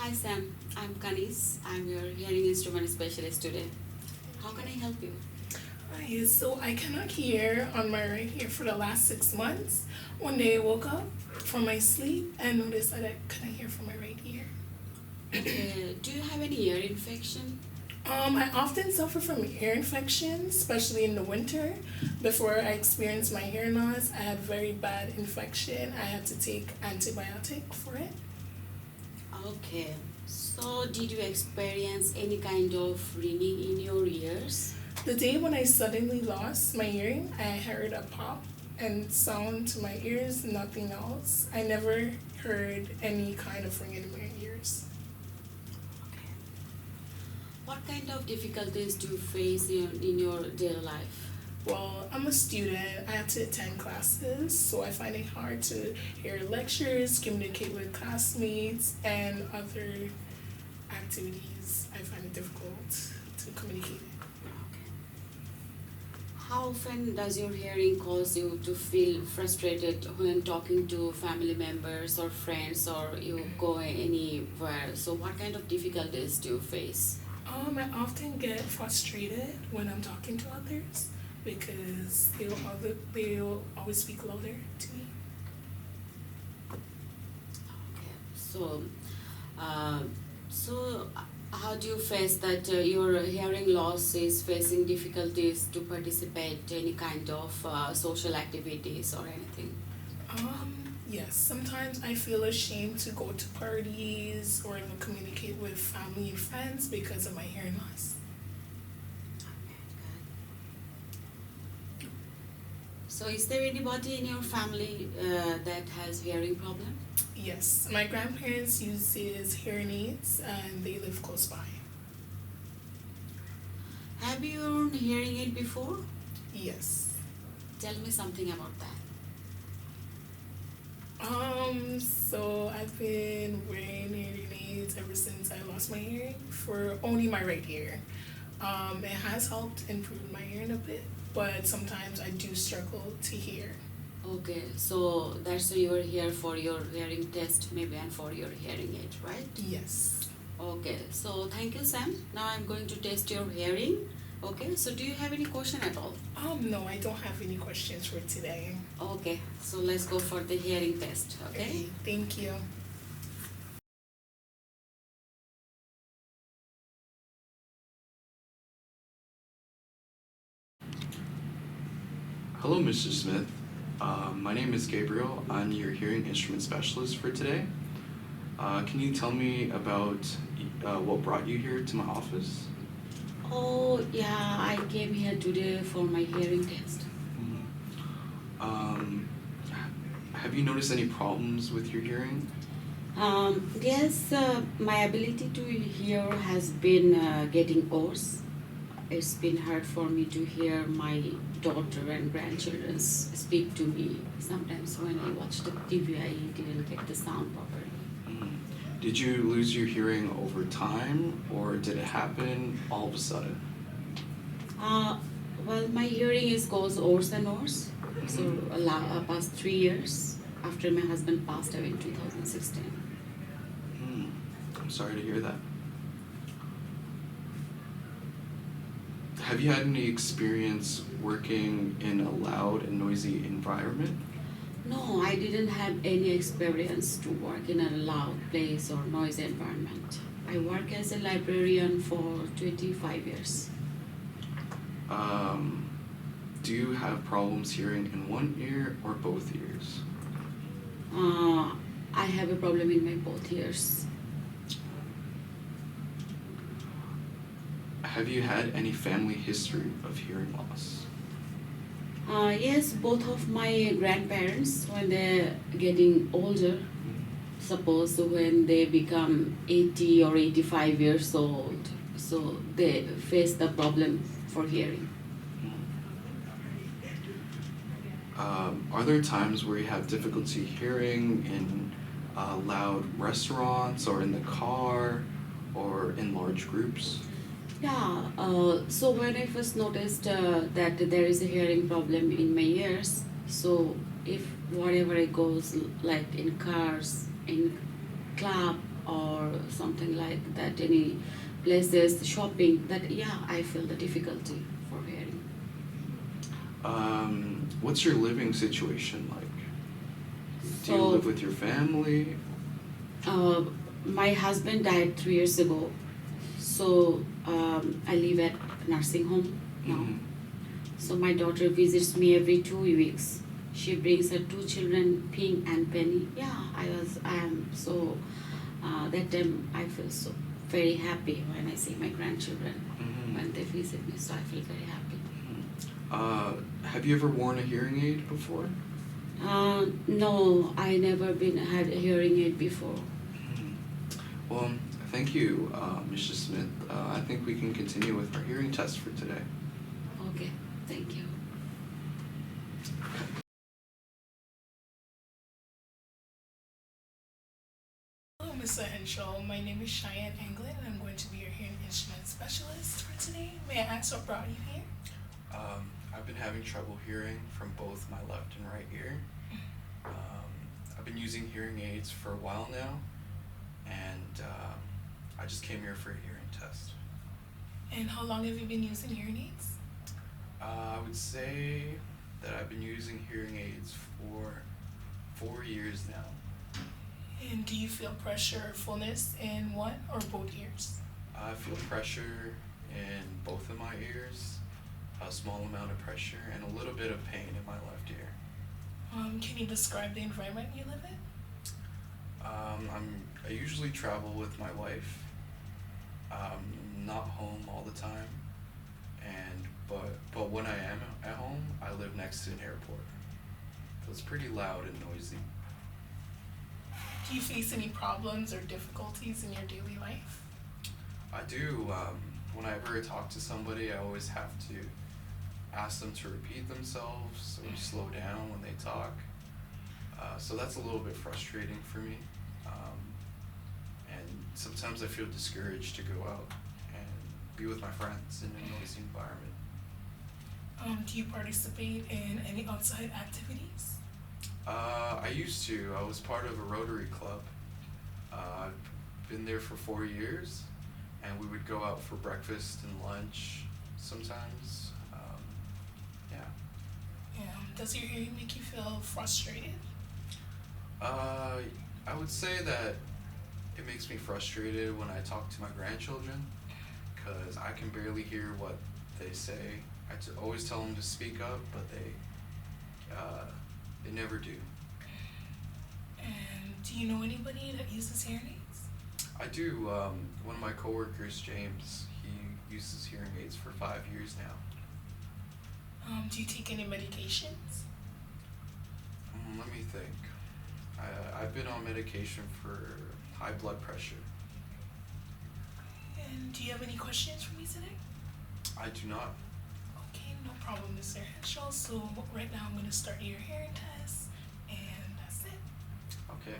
Hi Sam, I'm Kanis. I'm your hearing instrument specialist today. How can I help you? Hi, so I cannot hear on my right ear for the last 6 months. One day I woke up from my sleep and noticed that I couldn't hear from my right ear. Okay, do you have any ear infection? I often suffer from ear infections, especially in the winter. Before I experienced my hearing loss, I had very bad infection. I had to take antibiotic for it. Okay, so did you experience any kind of ringing in your ears? The day when I suddenly lost my hearing, I heard a pop and sound to my ears, nothing else. I never heard any kind of ringing in my ears. Okay. What kind of difficulties do you face in your daily life? Well, I'm a student. I have to attend classes, so I find it hard to hear lectures, communicate with classmates, and other activities. I find it difficult to communicate. Okay. How often does your hearing cause you to feel frustrated when talking to family members or friends or you go anywhere? So what kind of difficulties do you face? I often get frustrated when I'm talking to others because they'll always speak louder to me. Okay. Uh, so how do you face that your hearing loss is facing difficulties to participate any kind of social activities or anything? Yes, sometimes I feel ashamed to go to parties or even communicate with family and friends because of my hearing loss. Okay, good. So is there anybody in your family that has hearing problem? Yes, my grandparents use his hearing aids and they live close by. Have you owned hearing aid before? Yes. Tell me something about that. So I've been wearing hearing aids ever since I lost my hearing for only my right ear. It has helped improve my hearing a bit, but sometimes I do struggle to hear. Okay, so that's why you are here for your hearing test maybe and for your hearing aid, right? Yes. Okay, so thank you, Sam. Now I'm going to test your hearing. Okay, so do you have any question at all? No, I don't have any questions for today. Okay, so let's go for the hearing test. Okay. Okay, thank you. Hello, Mr. Smith. My name is Gabriel. I'm your hearing instrument specialist for today. Can you tell me about what brought you here to my office? Oh yeah, I came here today for my hearing test. Mhm. Um, have you noticed any problems with your hearing? Yes, my ability to hear has been getting worse. It's been hard for me to hear my daughter and grandchildren speak to me. Sometimes when I watch the TV, I didn't get the sound properly. Mhm. Did you lose your hearing over time, or did it happen all of a sudden? Uh, well, my hearing is goes worse and worse. So, Mhm. past 3 years after my husband passed away in 2016. Hmm. I'm sorry to hear that. Have you had any experience working in a loud and noisy environment? No, I didn't have any experience to work in a loud place or noisy environment. I work as a librarian for 25 years. Um, do you have problems hearing in one ear or both ears? Uh, I have a problem in my both ears. Have you had any family history of hearing loss? Yes, both of my grandparents, when they're getting older, suppose when they become 80 or 85 years old, so they face the problem for hearing. Are there times where you have difficulty hearing in loud restaurants or in the car or in large groups? Yeah, so when I first noticed that there is a hearing problem in my ears, so if whatever it goes like in cars, in club or something like that, any places, shopping, that yeah, I feel the difficulty for hearing. What's your living situation like? Do you live So, with your family? uh, my husband died 3 years ago, so I live at nursing home now. Mhm. So my daughter visits me every 2 weeks. She brings her two children, Ping and Penny. Yeah, I am so, that time I feel so very happy when I see my grandchildren, Mhm. when they visit me, so I feel very happy. Have you ever worn a hearing aid before? No, I never been had a hearing aid before. Mhm. Well, thank you, Mrs. Smith. I think we can continue with our hearing test for today. Okay, thank you. Hello, Mr. Henshaw. My name is Cheyenne England, and I'm going to be your hearing instrument specialist for today. May I ask what brought you here? I've been having trouble hearing from both my left and right ear. I've been using hearing aids for a while now, and I just came here for a hearing test. And how long have you been using hearing aids? I would say that I've been using hearing aids for 4 years now. And do you feel pressure or fullness in one or both ears? I feel pressure in both of my ears, a small amount of pressure, and a little bit of pain in my left ear. Can you describe the environment you live in? I usually travel with my wife. Not home all the time, and but when I am at home, I live next to an airport, so it's pretty loud and noisy. Do you face any problems or difficulties in your daily life? I do. Whenever I talk to somebody, I always have to ask them to repeat themselves or slow down when they talk. So that's a little bit frustrating for me. And sometimes I feel discouraged to go out and be with my friends in a noisy environment. Do you participate in any outside activities? I used to. I was part of a Rotary Club. I've been there for 4 years, and we would go out for breakfast and lunch sometimes. Yeah. Does your hearing make you feel frustrated? I would say that it makes me frustrated when I talk to my grandchildren because I can barely hear what they say. Always tell them to speak up, but they never do. And do you know anybody that uses hearing aids? I do. One of my coworkers, James, he uses hearing aids for 5 years now. Do you take any medications? Let me think. I've been on medication for high blood pressure. And do you have any questions for me today? I do not. Okay, no problem, Mr. Henshaw. So right now I'm going to start your hearing test, and that's it. Okay.